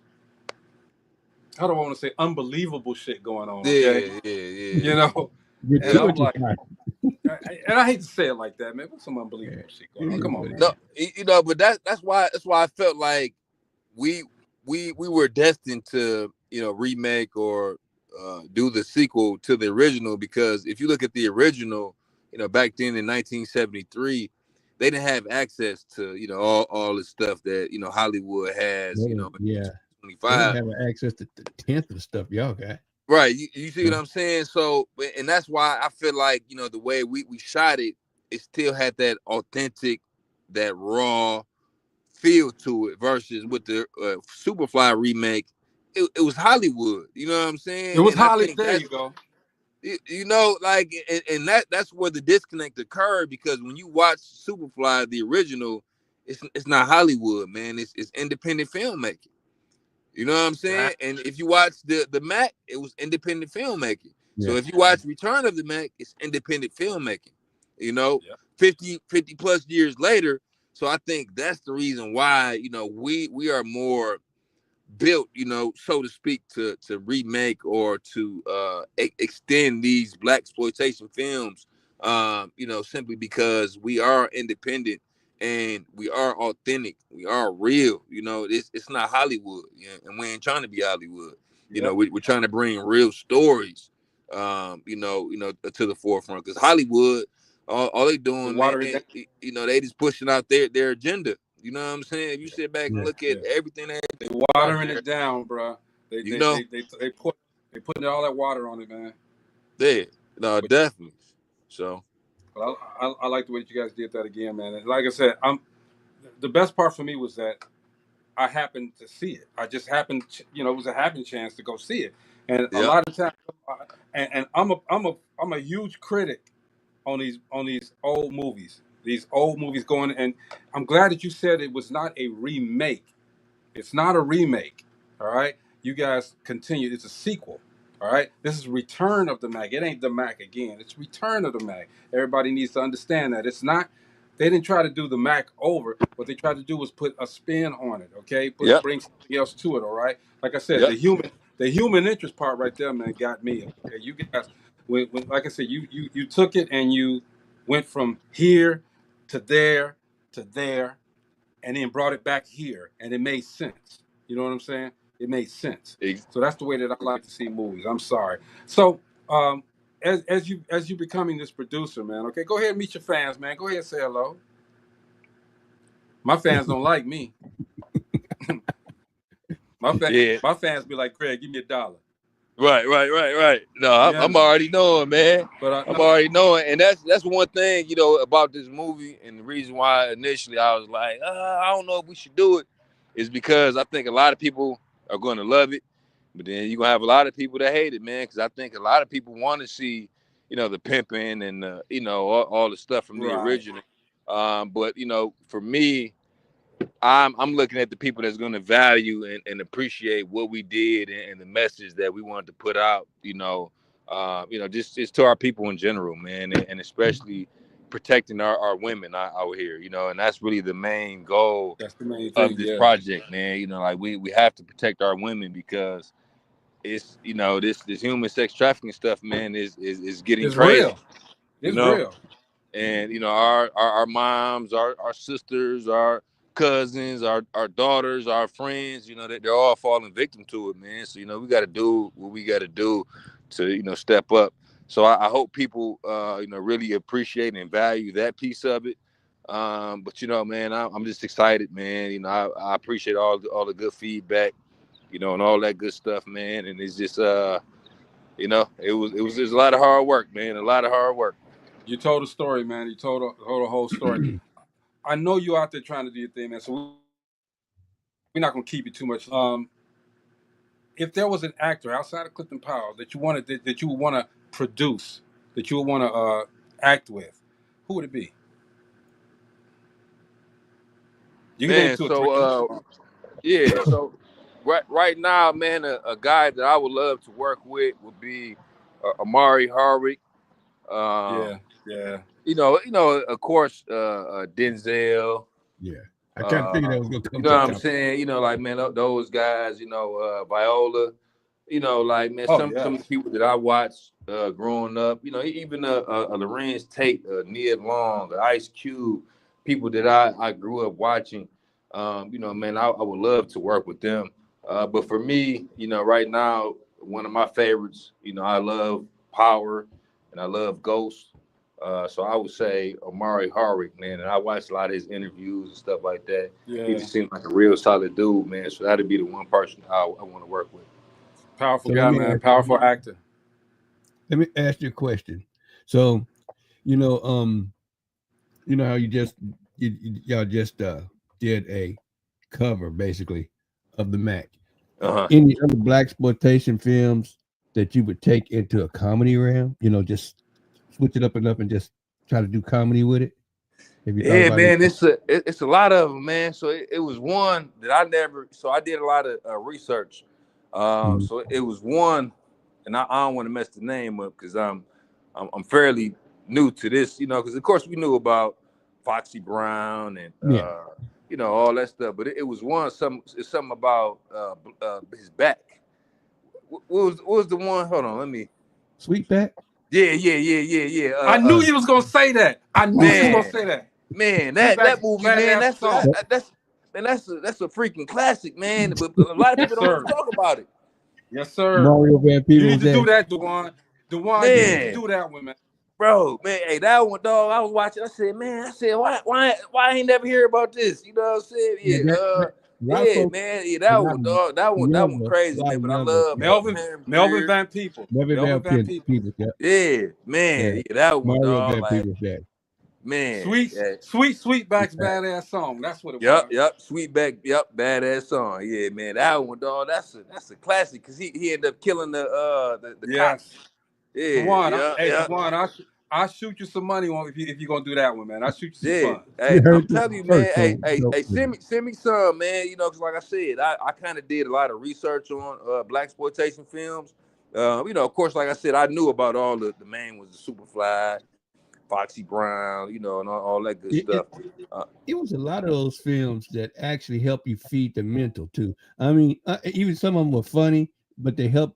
S8: how do I want to say, unbelievable shit going on. Okay?
S6: Yeah.
S8: And I'm like, and I hate to say it like that, man, but some unbelievable shit going on. Come on, man.
S6: No, but that's why I felt like we were destined to remake or do the sequel to the original, because if you look at the original, back then in 1973, they didn't have access to all the stuff that Hollywood has.
S9: 25. They didn't have access to the 10th of stuff y'all got.
S6: Right, you see what I'm saying? So, and that's why I feel like the way we shot it, it still had that authentic, that raw feel to it, versus with the Superfly remake, it was Hollywood. You know what I'm saying?
S8: It was Hollywood. There you go.
S6: Like, and that's where the disconnect occurred, because when you watch Superfly, the original, it's not Hollywood, man. It's independent filmmaking. You know what I'm saying? Right. And if you watch the Mack, it was independent filmmaking. Yeah. So if you watch Return of the Mack, it's independent filmmaking. 50 plus years later. So I think that's the reason why we are more built, so to speak, to remake or to extend these blaxploitation films, simply because we are independent and we are authentic, we are real. It's not Hollywood, and we ain't trying to be Hollywood. We're trying to bring real stories, to the forefront, because Hollywood, all they doing, man, they just pushing out their agenda. You know what I'm saying? If you sit back and look at everything,
S8: they watering it down, bro. They putting all that water on it, man.
S6: Yeah, no, definitely. So,
S8: but I like the way that you guys did that again, man. And like I said, the best part for me was that I happened to see it. I just happened, it was a happen chance to go see it. And a lot of times, and I'm a huge critic on these old movies. These old movies going, and I'm glad that you said it was not a remake. It's not a remake. All right. You guys continue. It's a sequel. All right. This is Return of the Mack. It ain't the Mack again. It's Return of the Mack. Everybody needs to understand that. It's not they didn't try to do the Mack over. What they tried to do was put a spin on it. Okay,
S10: Yep.
S8: bring something else to it. All right. Like I said,
S10: Yep.
S8: the human interest part right there, man, got me. Okay, you guys, when like I said, you took it and you went from here to there, and then brought it back here, and it made sense. You know what I'm saying? It made sense. So that's the way that I like to see movies. I'm sorry. So as you becoming this producer, man, okay, go ahead and meet your fans, man. Go ahead and say hello. My fans don't like me. My fans be like, Craig, give me $1.
S10: Right. No, I'm already knowing, man.
S8: But
S10: I'm already knowing, and that's one thing, you know, about this movie, and the reason why initially I was like, I don't know if we should do it, is because I think a lot of people are going to love it, but then you're gonna have a lot of people that hate it, man. Because I think a lot of people want to see, you know, the pimping and you know, all the stuff from the original. But you know, for me, I'm looking at the people that's going to value and appreciate what we did and the message that we wanted to put out, you know, just to our people in general, man, and especially protecting our women out here, you know, and that's really the main goal of this project, man. You know, like we have to protect our women because it's, you know, this human sex trafficking stuff, man, is getting crazy.
S8: Real. It's
S10: real. And you know, our moms, our sisters, our cousins, our daughters, our friends, you know, they're all falling victim to it, man. So, you know, we got to do what we got to do to, you know, step up. So I hope people, you know, really appreciate and value that piece of it. But, you know, man, I'm just excited, man. You know, I appreciate all the good feedback, you know, and all that good stuff, man. And it's just, you know, it was a lot of hard work, man. A lot of hard work.
S8: You told a story, man. You told a whole story. I know you out there trying to do your thing, man. So we're not gonna keep you too much. If there was an actor outside of Clifton Powell that you wanted that you would want to produce, that you would want to act with, who would it be? You can name two or three.
S10: Yeah. So right now, man, a guy that I would love to work with would be Amari Harwick.
S8: Yeah.
S10: You know, of course, Denzel.
S9: Yeah, I kind of figured that was gonna come.
S10: You know what I'm saying? You know, like, man, those guys. You know, Viola. You know, like, man, some of the people that I watched growing up. You know, even Lorenz Tate, Ned Long, Ice Cube, people that I grew up watching. You know, man, I would love to work with them. But for me, you know, right now, one of my favorites. You know, I love Power and I love Ghost. So I would say Amari Harwick, man, and I watched a lot of his interviews and stuff like that.
S8: Yeah.
S10: He just seemed like a real solid dude, man. So that'd be the one person I want to work with.
S8: Powerful guy, man. Powerful actor.
S9: Let me ask you a question. So, you know how y'all just did a cover basically of the Mack. Any other blaxploitation films that you would take into a comedy realm? You know, just switch it up enough and just try to do comedy with it?
S10: Yeah, man, it's a lot of them, man. So it was one that I did a lot of research. So it was one, and I don't want to mess the name up because I'm fairly new to this, you know, because of course we knew about Foxy Brown and you know, all that stuff, but it was one something about his back. What was the one? Hold on, let me.
S9: Sweetback.
S10: Yeah.
S8: I knew you was gonna say that. I knew you was gonna say that.
S10: Man, that movie, man, that's a freaking classic, man. But a lot of people don't talk about it.
S8: Yes, sir.
S9: Mario Van Peebles.
S8: You need to do that, DeJuan. DeJuan, you need to do that one, man.
S10: Bro, man, hey, that one, dog. I was watching. I said, why I ain't never hear about this? You know what I'm saying? Yeah, man. Yeah, that one, dog. That one crazy, man. But I love
S8: Melvin Van Peebles.
S9: Melvin Van Peebles.
S10: Yeah, man. Yeah, that one,
S9: Mario
S10: dog.
S9: Van Peebles,
S10: man.
S8: Sweetback's badass song. That's what it was.
S10: Yep. Sweetback. Yep, badass song. Yeah, man. That one, dog. That's a classic because he ended up killing the cops. Yeah,
S8: DeJuan, I'll shoot you some money if you're gonna do that one, man. I'll shoot you some fun.
S10: Hey, I'm telling you, man. Hey, send me some, man. You know, because like I said, I kind of did a lot of research on blaxploitation films. You know, of course, like I said, I knew about all the main was the Superfly, Foxy Brown, you know, and all that good stuff.
S9: It was a lot of those films that actually help you feed the mental too. I mean, even some of them were funny, but they help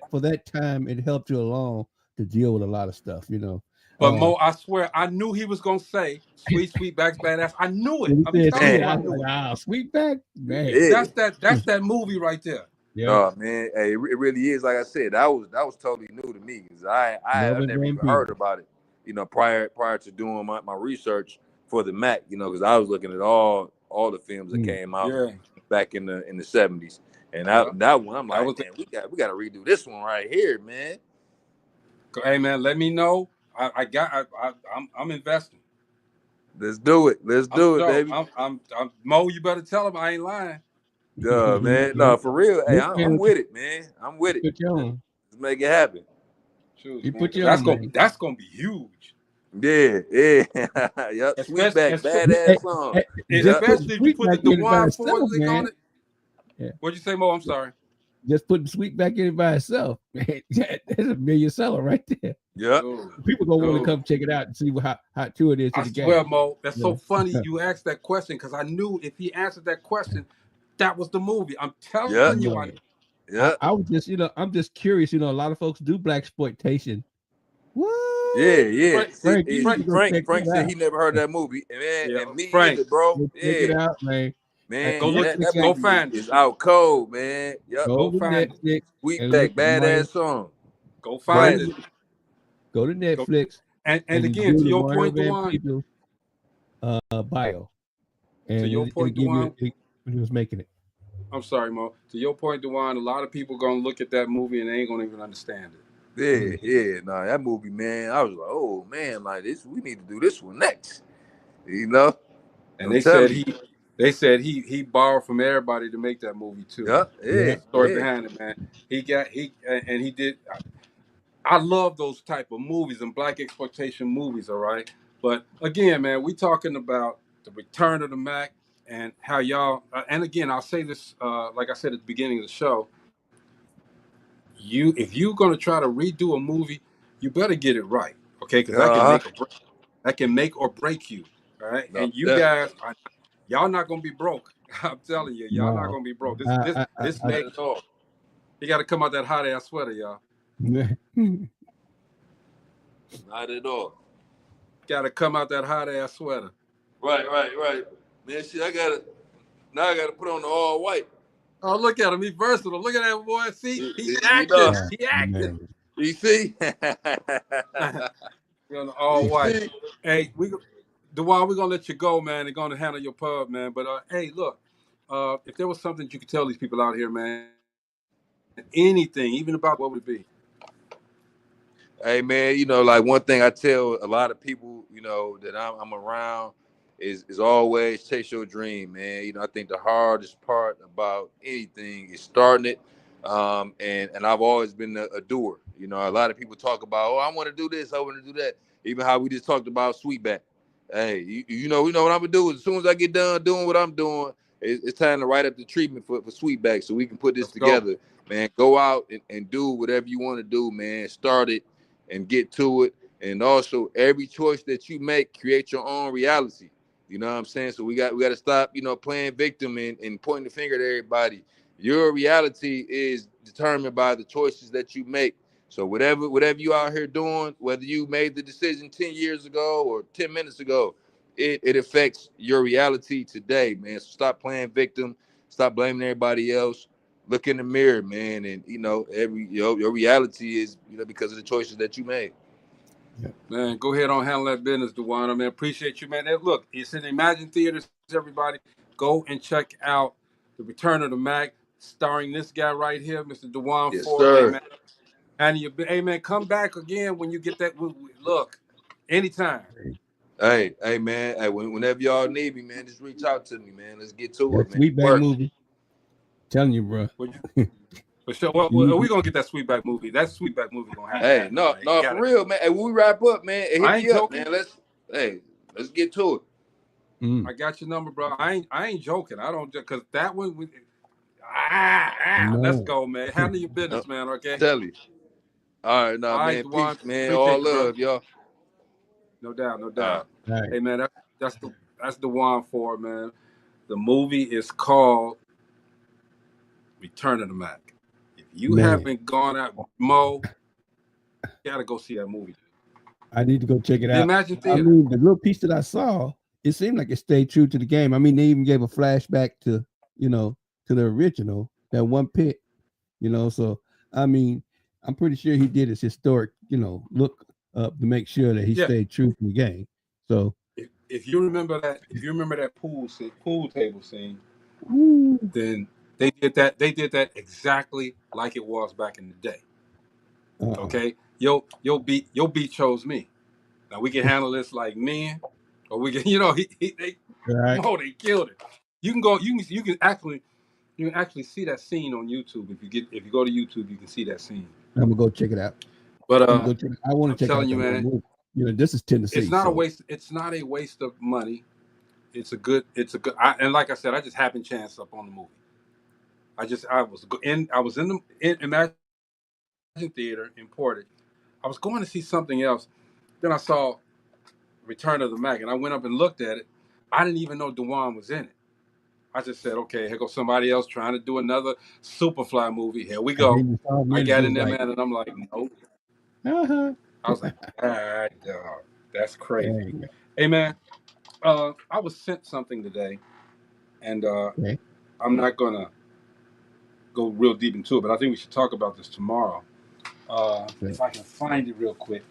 S9: for that time. It helped you along to deal with a lot of stuff, you know.
S8: But Mo, I swear, I knew he was gonna say Sweetback's Badass. I knew it. I'm
S9: Said,
S8: telling you,
S9: I
S8: I
S9: was
S8: knew
S9: like,
S8: it.
S9: Sweetback, man.
S10: Yeah.
S8: That's that movie right there.
S9: Yeah.
S10: Oh man, hey, it really is. Like I said, that was totally new to me because I never even heard about it. You know, prior to doing my research for the Mack. You know, because I was looking at all the films that came out back in the 70s, and that one I'm like, man, we got to redo this one right here, man.
S8: Hey man, let me know. I'm investing.
S10: Let's do it. Let's do it, baby.
S8: I'm Mo. You better tell him I ain't lying.
S10: Man. No, for real. Hey, I'm with it, man. I'm with it. Let's make it happen.
S8: That's gonna be huge.
S10: Yeah. Yep. Sweetback, badass song.
S8: Especially if you put the DeJuan Ford lick on it.
S9: Yeah.
S8: What'd you say, Mo? I'm sorry.
S9: Just putting Sweetback in it by itself, man. That's a million seller right there.
S10: Yeah.
S9: People gonna want to come check it out and see how true it is to the game.
S8: Well, Mo, that's so funny you asked that question because I knew if he answered that question, that was the movie. I'm telling you.
S10: Yeah.
S9: I was just, I'm just curious. A lot of folks do blaxploitation. What?
S10: Yeah.
S9: Frank
S10: said he never heard that movie, and me
S8: Frank,
S10: either, bro.
S9: Check it out, man.
S10: Man,
S8: go find it.
S10: It's out cold, man. Yep.
S9: Go find it.
S10: Sweetback, badass song.
S8: Go find it.
S9: Go to Netflix.
S8: And again, to your point, DeJuan,
S9: bio. And
S8: to your point, DeJuan,
S9: when he was making it.
S8: I'm sorry, Mo. To your point, DeJuan, a lot of people gonna look at that movie and they ain't gonna even understand it.
S10: Yeah. Nah, that movie, man. I was like, oh man, like this. We need to do this one next. You know.
S8: And they said he borrowed from everybody to make that movie too.
S10: Yeah.
S8: Story behind it, man. He did. I love those type of movies and black exploitation movies. All right, but again, man, we talking about the return of the Mack and how y'all. And again, I'll say this, like I said at the beginning of the show. If you're gonna try to redo a movie, you better get it right, okay? Because that can make or break you. All right, and you guys, y'all not gonna be broke. I'm telling you, y'all not gonna be broke. This makes all. You got to come out that hot ass sweater, y'all.
S10: Not at all.
S8: Got to come out that hot ass sweater.
S10: Right. Man, shit, I gotta put on the all white.
S8: Oh, look at him. He's versatile. Look at that boy. See, he's acting. He acting.
S10: You see?
S8: All white. Hey, DeJuan, we're gonna let you go, man. They're gonna handle your pub, man. But hey, look, if there was something you could tell these people out here, man, anything, even about what would it be?
S10: Hey, man, like one thing I tell a lot of people, that I'm around is always chase your dream, man. I think the hardest part about anything is starting it. And I've always been a doer. A lot of people talk about, I want to do this, I want to do that. Even how we just talked about Sweetback. Hey, you know what I'm gonna do. As soon as I get done doing what I'm doing, it's time to write up the treatment for Sweetback so we can put this together, man. Go out and do whatever you want to do, man. Start it and get to it. And also, every choice that you make, create your own reality. You know what I'm saying? So we got to stop, playing victim and pointing the finger at everybody. Your reality is determined by the choices that you make. So whatever you out here doing, whether you made the decision 10 years ago or 10 minutes ago, it affects your reality today, man. So stop playing victim. Stop blaming everybody else. Look in the mirror, man. And, your reality is, because of the choices that you made.
S8: Yeah. Man, go ahead on handle that business, DeJuan. Man, appreciate you, man. Hey, look, it's in Emagine theaters, everybody. Go and check out The Return of the Mack, starring this guy right here, Mr. DeJuan Ford.
S10: Sir.
S8: And hey, man, come back again when you get that. Look, anytime.
S10: Hey, man. Hey, whenever y'all need me, man, just reach out to me, man. Let's get to it, man.
S9: Sweetback movie. Telling you, bro.
S8: For sure. Well, we're gonna get that Sweetback movie. That Sweetback movie gonna happen.
S10: Hey, no, for real, man. Hey, when we wrap up, man, hit me up, man. Let's get to it.
S8: I got your number, bro. I ain't joking. I don't just because that one.
S9: No.
S8: Let's go, man. Handle your business, man. Okay.
S10: Tell you. All right, man.
S8: DeJuan,
S10: Peace, man. All love, y'all.
S8: No doubt, no doubt.
S9: Right.
S8: Hey man, that's DeJuan Ford, man. The movie is called Return of the Mack. If you
S9: Man.
S8: haven't gone out, Mo, you gotta go see that movie.
S9: I need to go check it
S8: The
S9: out.
S8: Emagine
S9: I
S8: Theater.
S9: mean, the little piece that I saw, it seemed like it stayed true to the game. I mean, they even gave a flashback to, to the original, that one pit, So, I mean, I'm pretty sure he did his historic, look up to make sure that he stayed true to the game. So,
S8: if you remember that pool table scene, then they did that exactly like it was back in the day. Okay, your beat chose me. Now we can handle this like men, or we can, they killed it. You can go, you can actually see that scene on YouTube. If you go to YouTube, you can see that scene.
S9: I'm gonna go check it out.
S8: But
S9: I want to check out
S8: you,
S9: the
S8: man,
S9: movie. This is Tennessee.
S8: It's not a waste. It's not a waste of money. It's a good. And like I said, I just happened chance up on the movie. I was in the Imagine Theater in Portage. I was going to see something else. Then I saw Return of the Mack, and I went up and looked at it. I didn't even know DeJuan was in it. I just said, okay, here goes somebody else trying to do another Superfly movie. Here we go. I got in there, man, and I'm like, nope. I was like, dog, that's crazy. Hey, man, I was sent something today, and I'm not going to go real deep into it, but I think we should talk about this tomorrow. If I can find it real quick.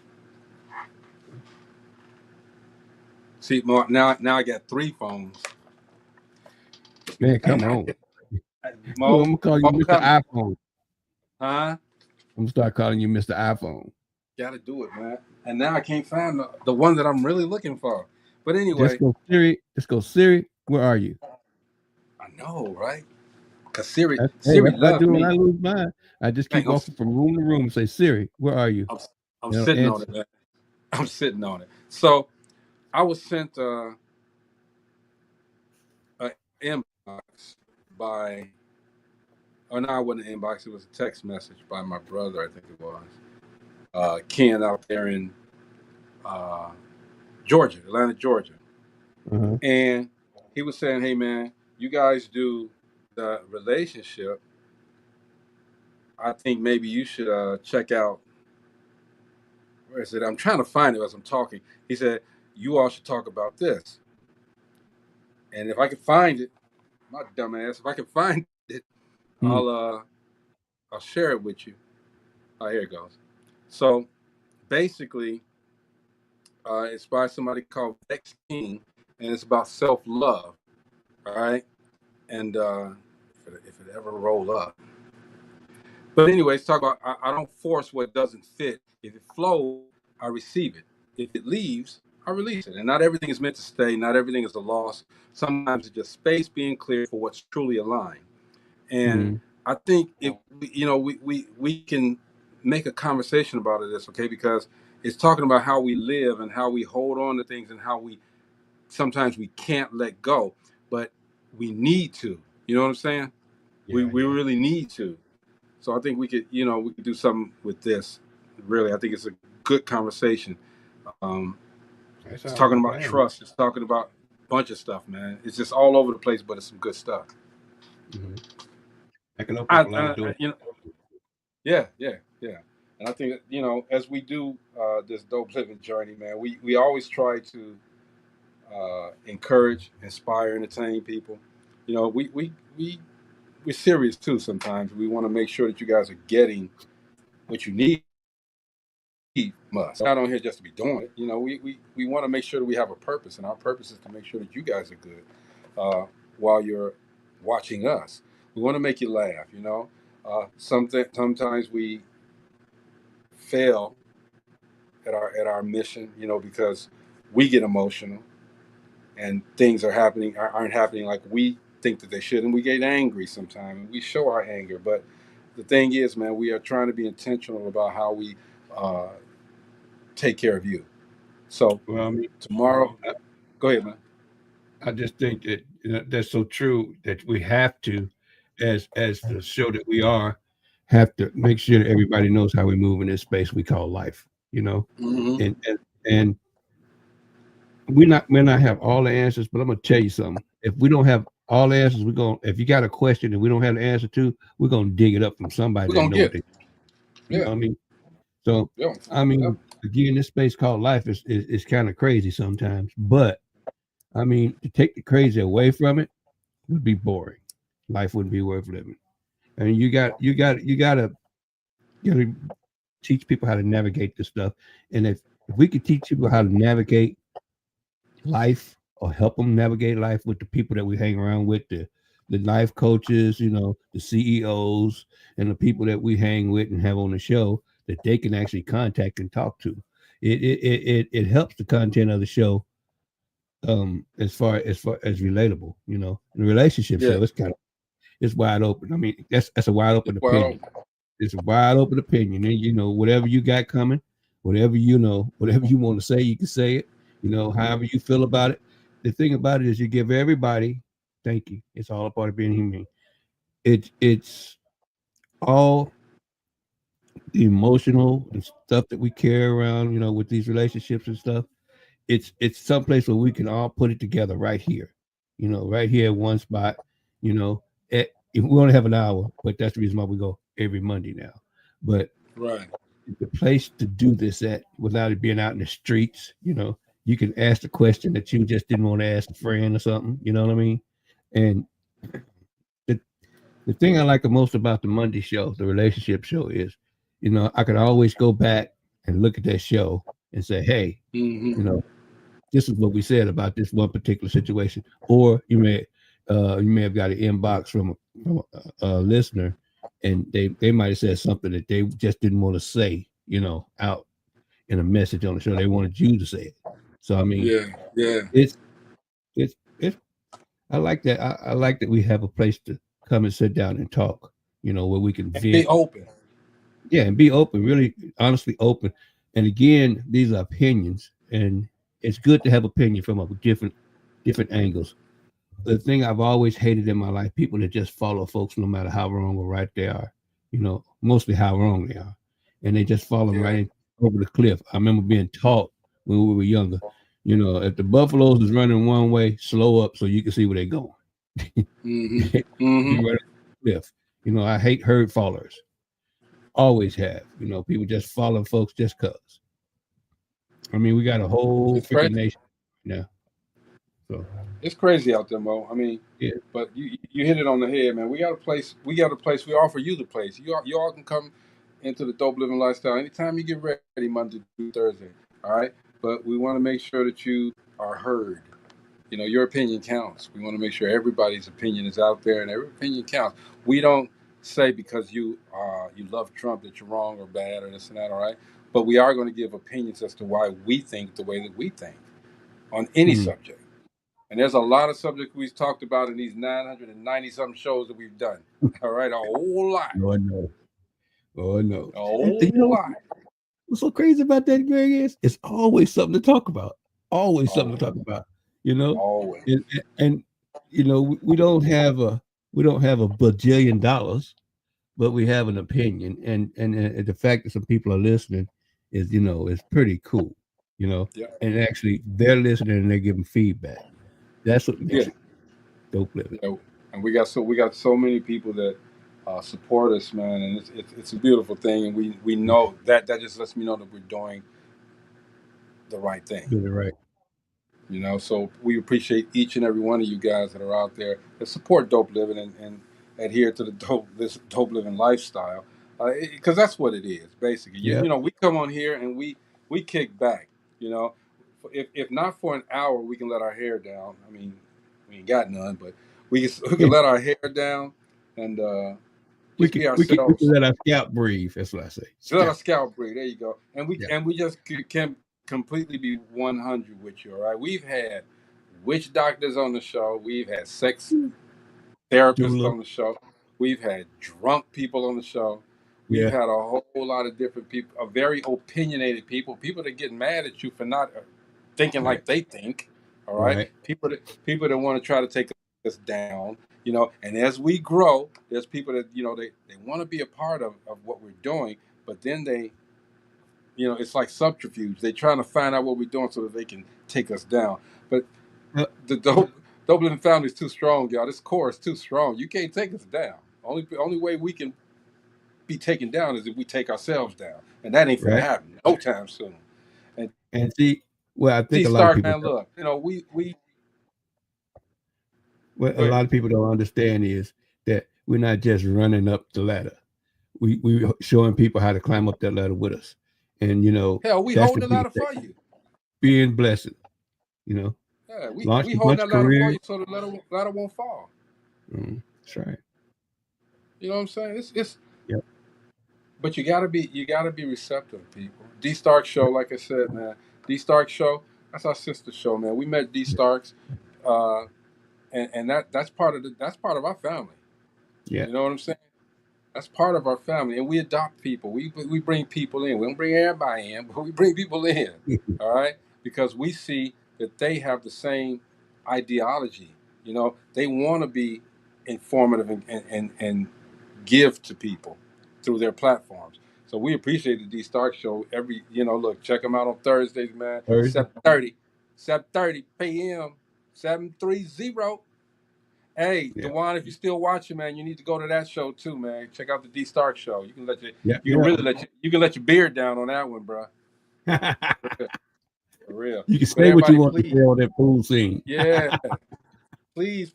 S8: See, now I got 3 phones.
S9: Man, come on.
S8: Mo,
S9: I'm gonna call you Mr. iPhone.
S8: Huh?
S9: I'm gonna start calling you Mr. iPhone.
S8: Gotta do it, man. And now I can't find the one that I'm really looking for. But anyway,
S9: Just go Siri. Where are you?
S8: I know, right? Because Siri
S9: Siri
S8: loves me.
S9: When I lose mine, I just keep walking from room to room and say, Siri, where are you?
S8: I'm sitting on it, man. I'm sitting on it. So I was sent an inbox by, no, it wasn't an inbox. It was a text message by my brother, I think it was. Ken out there in Georgia, Atlanta, Georgia. And he was saying, hey, man, you guys do the relationship. I think maybe you should check out, where is it? I'm trying to find it as I'm talking. He said, you all should talk about this. And if I can find it, my dumb ass, if I can find it, I'll share it with you. Oh, here it goes. So basically, it's by somebody called Vex King, and it's about self-love. All right. And if it ever roll up. But anyways, talk about I don't force what doesn't fit. If it flows, I receive it. If it leaves, I release it. And not everything is meant to stay. Not everything is a loss. Sometimes it's just space being clear for what's truly aligned. And I think if we can make a conversation about this, okay? Because it's talking about how we live and how we hold on to things and how we sometimes we can't let go, but we need to. You know what I'm saying? We really need to. So I think we could do something with this. Really, I think it's a good conversation. It's talking about trust. It's talking about a bunch of stuff, man. It's just all over the place, but it's some good stuff.
S9: I can open up a lot of doors.
S8: Yeah. And I think as we do this dope living journey, man, we always try to encourage, inspire, entertain people. We're serious too sometimes. We want to make sure that you guys are getting what you need. We're not on here just to be doing it. We want to make sure that we have a purpose, and our purpose is to make sure that you guys are good while you're watching us. We want to make you laugh. Sometimes we fail at our mission, because we get emotional and things aren't happening like we think that they should, and we get angry sometimes, and we show our anger. But the thing is, man, we are trying to be intentional about how we take care of you. So tomorrow, go ahead, man.
S9: I just think that that's so true that we have to, as the show that we are, have to make sure that everybody knows how we move in this space we call life. And may not have all the answers, but I'm gonna tell you something. If we don't have all the answers, if you got a question and we don't have the answer to, we're gonna dig it up from somebody
S8: We're
S9: that
S8: gonna
S9: know what
S8: get
S9: they,
S8: it.
S9: you know
S8: Yeah.
S9: what I mean? So
S8: Yeah.
S9: I mean, again, this space called life is kind of crazy sometimes, but I mean, to take the crazy away from it would be boring. Life wouldn't be worth living. I mean, you gotta teach people how to navigate this stuff. And if we could teach people how to navigate life or help them navigate life with the people that we hang around with, the life coaches, the CEOs and the people that we hang with and have on the show that they can actually contact and talk to. It helps the content of the show as relatable, in the relationship
S8: Yeah.
S9: show, it's wide open. I mean, that's a wide open
S8: It's wide
S9: opinion.
S8: open.
S9: It's a wide open opinion. And whatever you got coming, whatever you want to say, you can say it, however you feel about it. The thing about it is you give everybody, thank you. It's all a part of being human. It's all the emotional and stuff that we carry around, with these relationships and stuff. It's someplace where we can all put it together right here, right here at one spot, if we only have an hour, but that's the reason why we go every Monday now. But
S8: Right.
S9: the place to do this at without it being out in the streets, you can ask the question that you just didn't want to ask a friend or something, you know what I mean? And the the thing I like the most about the Monday show, the relationship show, is, I could always go back and look at that show and say, hey,
S8: Mm-hmm.
S9: this is what we said about this one particular situation. Or you may have got an inbox from a listener, and they might have said something that they just didn't want to say, out in a message on the show. They wanted you to say it. So I mean,
S8: Yeah.
S9: it's I like that. I like that we have a place to come and sit down and talk, where we can
S8: And be
S9: vent.
S8: open.
S9: Yeah, and be open, really honestly open. And again, these are opinions, and it's good to have opinion from a different angles. The thing I've always hated in my life, people that just follow folks no matter how wrong or right they are, mostly how wrong they are. And they just follow them right over the cliff. I remember being taught when we were younger, if the buffaloes is running one way, slow up so you can see where they're going.
S8: Mm-hmm.
S9: Be right off the cliff. I hate herd followers. Always have. People just follow folks just cause. I mean, we got a whole
S8: It's
S9: freaking
S8: crazy.
S9: nation now. So
S8: It's crazy out there, Mo. I mean,
S9: yeah.
S8: but you hit it on the head, man. We got a place. We got a place. We offer you the place. You all can come into the Dope Living Lifestyle anytime you get ready, Monday through Thursday. All right, but we want to make sure that you are heard. Your opinion counts. We want to make sure everybody's opinion is out there, and every opinion counts. We don't say because you love Trump that you're wrong or bad or this and that. All right, but we are going to give opinions as to why we think the way that we think on any subject. And there's a lot of subjects we've talked about in these 990 some shows that we've done. All right, a whole lot.
S9: Oh no. Oh no.
S8: A
S9: And
S8: whole lot.
S9: what's so crazy about that, Greg, is it's always something to talk about. Always something to talk about.
S8: Always.
S9: And we don't have a bajillion dollars, but we have an opinion. And the fact that some people are listening is pretty cool.
S8: Yeah.
S9: And actually they're listening and they're giving feedback. That's what makes it dope living.
S8: And we got so many people that support us, man, and it's a beautiful thing. And we know that just lets me know that we're doing the right thing.
S9: Doing it right.
S8: So we appreciate each and every one of you guys that are out there that support Dope Living and adhere to this Dope Living lifestyle, because that's what it is basically.
S9: Yeah.
S8: We come on here and we kick back. If not for an hour, we can let our hair down. I mean, we ain't got none, but we can let our hair down and
S9: we
S8: just
S9: can,
S8: be ourselves.
S9: we can let our scalp breathe. That's what I say.
S8: Let our scalp breathe. There you go. And we just can completely be 100 with you. All right. We've had witch doctors on the show. We've had sex therapists on the show. We've had drunk people on the show. We've had a whole lot of different people, very opinionated people that get mad at you for not thinking like they think. All right. People that want to try to take us down. And as we grow, there's people that they want to be a part of what we're doing, but then they you know, it's like subterfuge. They're trying to find out what we're doing so that they can take us down. But the Dope Living family is too strong, y'all. This core is too strong. You can't take us down. Only way we can be taken down is if we take ourselves down, and that ain't gonna happen no time soon.
S9: And see, well, I think a lot
S8: D-Star,
S9: of people.
S8: man, look, you know, we.
S9: What a lot of people don't understand is that we're not just running up the ladder. We showing people how to climb up that ladder with us, and you know,
S8: hell, we holding the ladder for you.
S9: Being blessed, you know.
S8: Yeah, we
S9: Launched
S8: holding that ladder
S9: career.
S8: for you so the ladder won't fall.
S9: That's right.
S8: You know what I'm saying? It's.
S9: Yep.
S8: But you gotta be receptive, people. D Stark show, like I said, man. D Stark show, that's our sister show, man. We met D Starks, and that's part of our family.
S9: Yeah.
S8: You know what I'm saying? That's part of our family, and we adopt people. We bring people in. We don't bring everybody in, but we bring people in. All right, because we see that they have the same ideology. You know, they want to be informative and give to people through their platforms. So we appreciate the D Stark show. Look, check them out on Thursdays, man. 7:30 p.m. 730. Hey, DeJuan, if you're still watching, man, you need to go to that show too, man. Check out the D Stark show. You can let your beard down on that one, bro. For real.
S9: You can say what you want to say on that pool scene.
S8: Yeah. Please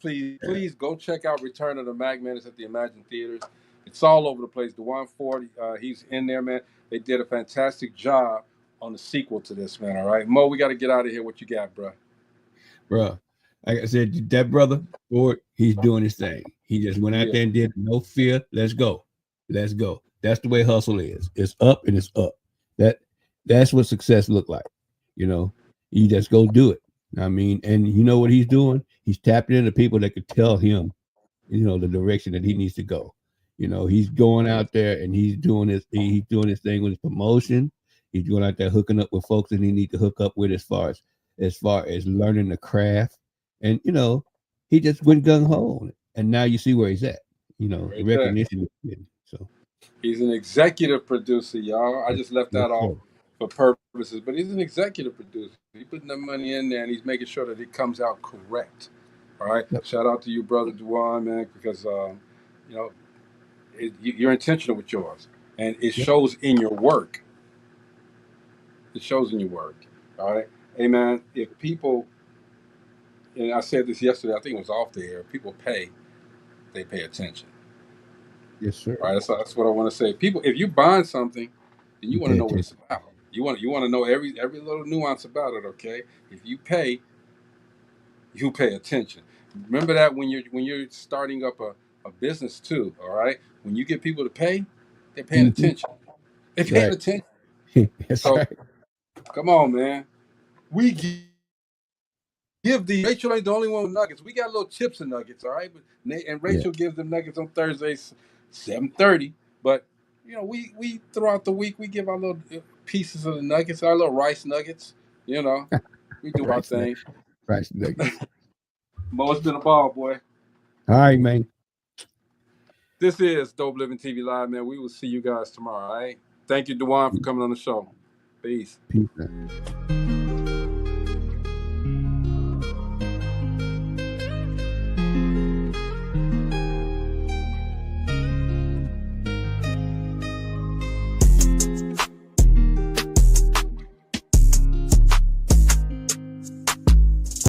S8: go check out Return of the Mack, man. It's at the Emagine theaters. It's all over the place. DeJuan Ford, he's in there, man. They did a fantastic job on the sequel to this, man. All right, Mo, we got to get out of here. What you got, bro?
S9: Bro, like I said, that brother Ford, he's doing his thing. He just went out there and did no fear. Let's go. That's the way hustle is. It's up and it's up. That's what success look like. You know, you just go do it. I mean, and you know what he's doing? He's tapping into people that could tell him, you know, the direction that he needs to go. You know, he's going out there and he's doing his thing with his promotion. He's going out there hooking up with folks that he needs to hook up with as far as learning the craft. And you know, he just went gung ho on it. And now you see where he's at. You know, the recognition is getting. So
S8: he's an executive producer, y'all. I just left that off for purposes, but he's an executive producer. He's putting that money in there and he's making sure that it comes out correct. All right. Yep. Shout out to you, brother DeJuan, man, because you know, you're intentional with yours, and it shows in your work. It shows in your work. All right. Hey, man, if people, and I said this yesterday, I think it was off the air, people pay, they pay attention.
S9: Yes, sir.
S8: All right. That's what I want to say. People, if you buying something, then you want to know what it's about. You want to know every little nuance about it, okay? If you pay, you pay attention. Remember that when you're starting up a business too, all right? When you get people to pay, they're paying attention. They're paying attention. So, come on, man. We give Rachel ain't the only one with nuggets. We got little chips and nuggets, all right? And Rachel gives them nuggets on Thursdays, 7:30. But you know, we throughout the week we give our little pieces of the nuggets, our little rice nuggets. You know, we do our thing.
S9: Rice nuggets.
S8: Mo, it's been a ball, boy.
S9: All right, man.
S8: This is Dope Living TV Live, man. We will see you guys tomorrow, all right? Thank you, DeJuan, for coming on the show. Peace.
S9: Peace, man.